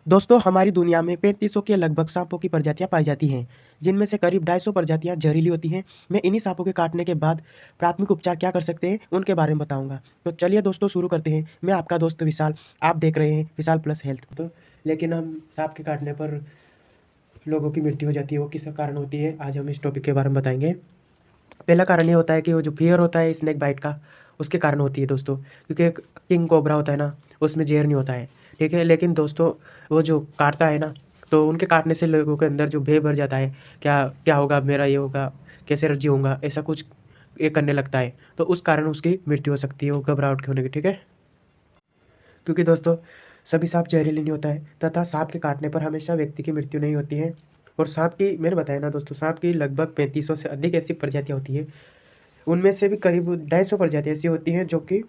दोस्तों हमारी दुनिया में 3500 के लगभग सांपों की प्रजातियां पाई जाती हैं, जिनमें से करीब 250 प्रजातियां जहरीली होती हैं। मैं इन्हीं सांपों के काटने के बाद प्राथमिक उपचार क्या कर सकते हैं उनके बारे में बताऊंगा। तो चलिए दोस्तों शुरू करते हैं। मैं आपका दोस्त विशाल, आप देख रहे हैं विशाल प्लस हेल्थ। तो लेकिन हम सांप के काटने पर लोगों की मृत्यु हो जाती है, वो किस कारण होती है, आज हम इस टॉपिक के बारे में बताएंगे। पहला कारण ये होता है कि वो जो फियर होता है स्नेक बाइट का, उसके कारण होती है दोस्तों। क्योंकि एक किंग कोबरा होता है ना, उसमें जहर नहीं होता है, ठीक है। लेकिन दोस्तों वो जो काटता है ना, तो उनके काटने से लोगों के अंदर जो भय भर जाता है, क्या क्या होगा, मेरा ये होगा, कैसे रज्जी होऊंगा, ऐसा कुछ ये करने लगता है। तो उस कारण उसकी मृत्यु हो सकती है, वो घबराहट के होने की, ठीक है। क्योंकि दोस्तों सभी सांप जहरीले नहीं होता है, तथा सांप के काटने पर हमेशा व्यक्ति की मृत्यु नहीं होती है। और सांप की, मैंने बताया ना दोस्तों, सांप की लगभग 3500 से अधिक ऐसी प्रजातियां होती है। उनमें से भी करीब 250 प्रजातियां ऐसी होती हैं जो कि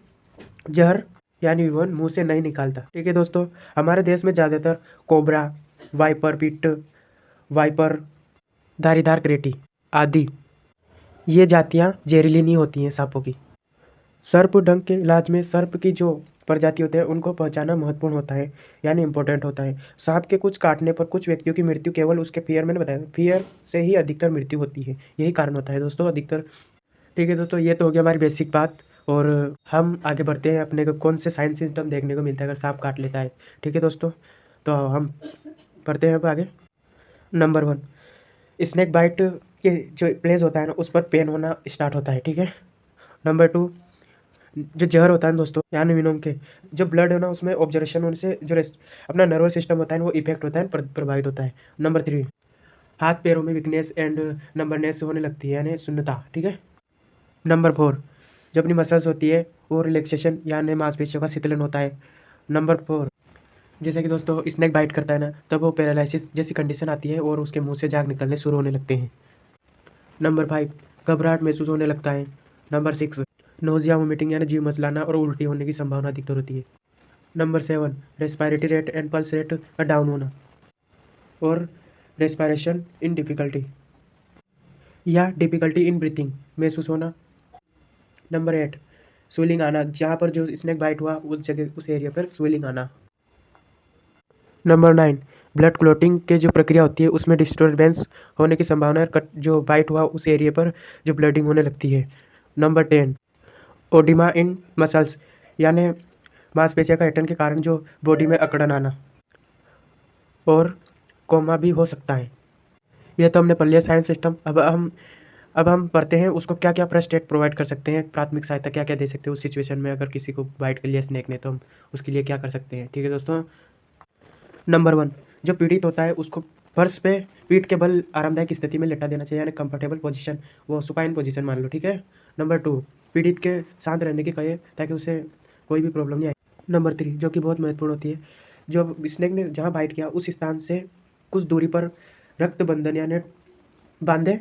जहर यानी विवन मुंह से नहीं निकालता, ठीक है दोस्तों। हमारे देश में ज़्यादातर कोबरा, वाइपर पिट, वाइपर, धारीदार क्रेटी आदि ये जातियां जहरीली नहीं होती हैं सांपों की। सर्प डंक के इलाज में सर्प की जो प्रजाति होते हैं उनको पहचानना महत्वपूर्ण होता है, यानी इंपॉर्टेंट होता है। सांप के कुछ काटने पर कुछ व्यक्तियों की मृत्यु केवल उसके फियर, मैंने बताया फियर से ही अधिकतर मृत्यु होती है, यही कारण होता है दोस्तों अधिकतर। ठीक है दोस्तों, ये तो हो गया हमारी बेसिक बात। और हम आगे बढ़ते हैं, अपने को कौन से साइंस सिस्टम देखने को मिलता है अगर सांप काट लेता है, ठीक है दोस्तों। तो हम बढ़ते हैं अब आगे। नंबर 1, स्नेक बाइट के जो प्लेस होता है ना, उस पर पेन होना स्टार्ट होता है, ठीक है। नंबर 2, जो जहर होता है ना दोस्तों, यानी विनोम के जो ब्लड है ना, उसमें ऑब्जर्वेशन होने से जो अपना नर्वस सिस्टम होता है वो इफेक्ट होता है, प्रभावित होता है। नंबर 3, हाथ पैरों में वीकनेस एंड नंबरनेस होने लगती है, यानी शून्यता, ठीक है। नंबर 4, जो अपनी मसल्स होती है वो रिलैक्सेशन यानी मांसपेशियों का शीतलन होता है। नंबर 4, जैसे कि दोस्तों स्नेक बाइट करता है ना, तब वो पैरालिसिस जैसी कंडीशन आती है और उसके मुंह से झाग निकलने शुरू होने लगते हैं। नंबर 5, घबराहट महसूस होने लगता है। नंबर 6, नोजिया, वोमिटिंग यानी जीभ मचलाना और उल्टी होने की संभावना अधिकतर होती है। Number 7, respiratory rate and pulse rate का डाउन होना और रेस्पिरेशन इन डिफिकल्टी या डिफिकल्टी इन ब्रीथिंग महसूस होना। नंबर 8, स्वेलिंग आना, जहाँ पर जो स्नेक बाइट हुआ उस जगह उस एरिया पर स्वेलिंग आना। नंबर 9, ब्लड क्लॉटिंग के जो प्रक्रिया होती है उसमें डिस्टर्बेंस होने की संभावना है, जो बाइट हुआ उस एरिया पर जो ब्लडिंग होने लगती है। नंबर 10, ओडिमा इन मसल्स, यानी मांसपेशियों का ऐंठन के कारण जो बॉडी में अकड़न आना और कोमा भी हो सकता है। यह तो हमने पढ़ लिया साइंस सिस्टम। अब हम पढ़ते हैं उसको क्या क्या फर्स्ट एड प्रोवाइड कर सकते हैं, प्राथमिक सहायता क्या क्या दे सकते हैं उस सिचुएशन में, अगर किसी को बाइट कर लिया स्नेक ने तो हम उसके लिए क्या कर सकते हैं, ठीक है दोस्तों। नंबर 1, जो पीड़ित होता है उसको फर्श पे पीठ के बल आरामदायक स्थिति में लेटा देना चाहिए, यानी कंफर्टेबल पोजीशन, वो सुपाइन पोजीशन मान लो, ठीक है। नंबर 2, पीड़ित के शांत रहने की कहे ताकि उसे कोई भी प्रॉब्लम नहीं आए। नंबर 3, जो कि बहुत महत्वपूर्ण होती है, जो स्नेक ने जहाँ बाइट किया उस स्थान से कुछ दूरी पर रक्त बंधन यानी बांधे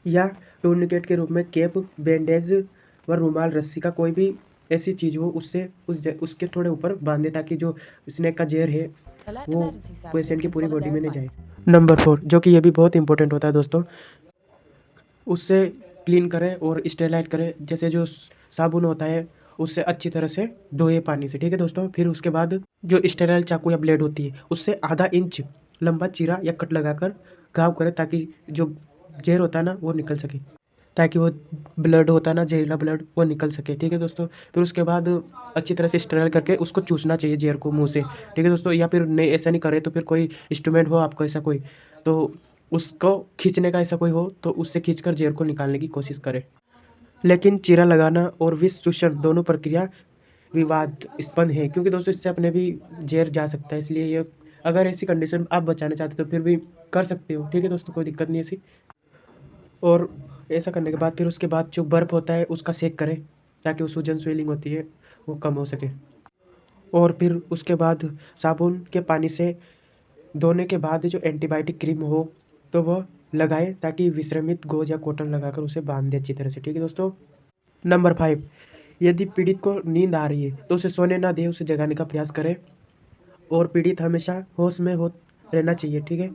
या टूर्निकेट के रूप में कैप, बैंडेज व रुमाल, रस्सी का कोई भी ऐसी चीज़ हो उससे उसके थोड़े ऊपर बांधे, ताकि जो स्नेक का जहर है वो पेशेंट की पूरी बॉडी में नहीं जाए। नंबर 4, जो कि ये भी बहुत इंपॉर्टेंट होता है दोस्तों, उससे क्लीन करें और स्टेरिलाइज करें, जैसे जो साबुन होता है उससे अच्छी तरह से धोए पानी से, ठीक है दोस्तों। फिर उसके बाद जो स्टेराइल चाकू या ब्लेड होती है उससे आधा इंच लंबा चीरा या कट लगाकर घाव करें, ताकि जो जहर होता है ना वो निकल सके, ताकि वो ब्लड होता है ना, जहरीला ब्लड, वो निकल सके, ठीक है दोस्तों। फिर उसके बाद अच्छी तरह से स्टेराइल करके उसको चूसना चाहिए जहर को मुंह से, ठीक है दोस्तों। या फिर नहीं, ऐसा नहीं करे तो फिर कोई इंस्ट्रूमेंट हो आपको ऐसा कोई, तो उसको खींचने का ऐसा कोई हो तो उससे खींचकर जहर को निकालने की कोशिश करें। लेकिन चीरा लगाना और विष चूषण दोनों प्रक्रिया विवादास्पद है, क्योंकि दोस्तों इससे अपने भी जहर जा सकता है, इसलिए ये अगर ऐसी कंडीशन आप बचाना चाहते हो तो फिर भी कर सकते हो, ठीक है दोस्तों, कोई दिक्कत नहीं ऐसी। और ऐसा करने के बाद फिर उसके बाद जो बर्फ़ होता है उसका सेक करें, ताकि वो सूजन स्वेलिंग होती है वो कम हो सके। और फिर उसके बाद साबुन के पानी से धोने के बाद जो एंटीबायोटिक क्रीम हो तो वह लगाएं, ताकि विश्रमित गोज या कॉटन लगाकर उसे बांध दें अच्छी तरह से, ठीक है दोस्तों। नंबर 5, यदि पीड़ित को नींद आ रही है तो उसे सोने ना दे, उसे जगाने का प्रयास करें। और पीड़ित हमेशा होश में हो रहना चाहिए, ठीक है।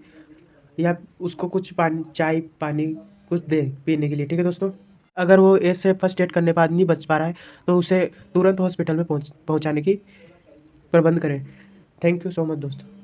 या उसको कुछ पानी, चाय पानी कुछ दे पीने के लिए, ठीक है दोस्तों। अगर वो ऐसे फर्स्ट एड करने के बाद नहीं बच पा रहा है तो उसे तुरंत हॉस्पिटल में पहुंचाने की प्रबंध करें। थैंक यू सो मच दोस्तों।